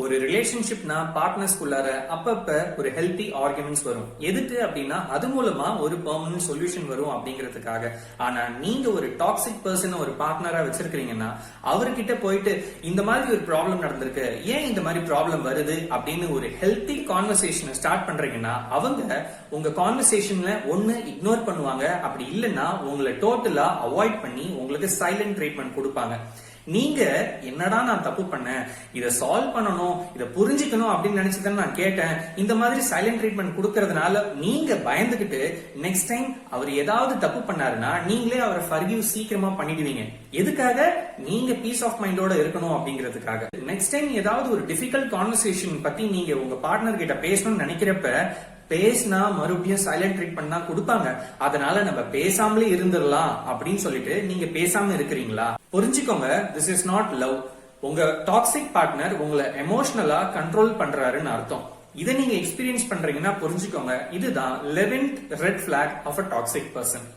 ஒரு ரிலேஷன்ஷிப்னா பார்ட்னர்ஸ்குள்ளார அப்பப்ப ஒரு ஹெல்த்தி ஆர்குமெண்ட்ஸ் வரும். எதுக்கு அப்படின்னா அது மூலமா ஒரு பெர்மனன்ட் சொல்யூஷன் வரும் அப்படிங்கிறதுக்காக. ஆனா நீங்க ஒரு டாக்ஸிக் பர்சன் ஒரு பார்ட்னரா வச்சிருக்கீங்கன்னா அவர்கிட்ட போயிட்டு இந்த மாதிரி ஒரு ப்ராப்ளம் நடந்திருக்கு, ஏன் இந்த மாதிரி ப்ராப்ளம் வருது அப்படின்னு ஒரு ஹெல்த்தி கான்வர்சேஷனை ஸ்டார்ட் பண்றீங்கன்னா அவங்க உங்க கான்வர்சேஷன்ல ஒண்ணு இக்னோர் பண்ணுவாங்க, அப்படி இல்லைன்னா உங்களை டோட்டலா அவாய்ட் பண்ணி உங்களுக்கு சைலண்ட் ட்ரீட்மெண்ட் கொடுப்பாங்க. நீங்க என்னடா நான் தப்பு பண்ணேன், இதை சால்வ் பண்ணணும், இதை புரிஞ்சுக்கணும் அப்படின்னு நினைச்சுதான் நான் கேட்டேன், இந்த மாதிரி சைலண்ட் ட்ரீட்மெண்ட் கொடுக்கறதுனால நீங்க பயந்துகிட்டு நெக்ஸ்ட் டைம் அவர் ஏதாவது தப்பு பண்ணாருன்னா நீங்களே அவரை ஃபர்கிவ் சீக்கிரமா பண்ணிடுவீங்க. எதுக்காக? நீங்க பீஸ் ஆஃப் மைண்டோட இருக்கணும் அப்படிங்கிறதுக்காக. நெக்ஸ்ட் டைம் ஏதாவது ஒரு டிஃபிகல்ட் கான்வர்சேஷன் பத்தி நீங்க உங்க பார்ட்னர் கிட்ட பேசணும்னு நினைக்கிறப்ப பேசினா மறுபடியும் சைலண்ட் ட்ரீட்மெண்ட் தான் கொடுப்பாங்க. அதனால நம்ம பேசாமலே இருந்துடலாம் அப்படின்னு சொல்லிட்டு நீங்க பேசாம இருக்கிறீங்களா? புரிஞ்சுக்கோங்க, திஸ் இஸ் நாட் லவ். உங்க டாக்ஸிக் பார்ட்னர் உங்களை எமோஷனலா கண்ட்ரோல் பண்றாருன்னு அர்த்தம். இதை நீங்க எக்ஸ்பீரியன்ஸ் பண்றீங்கன்னா புரிஞ்சுக்கோங்க, இதுதான் 11th red block of a toxic person.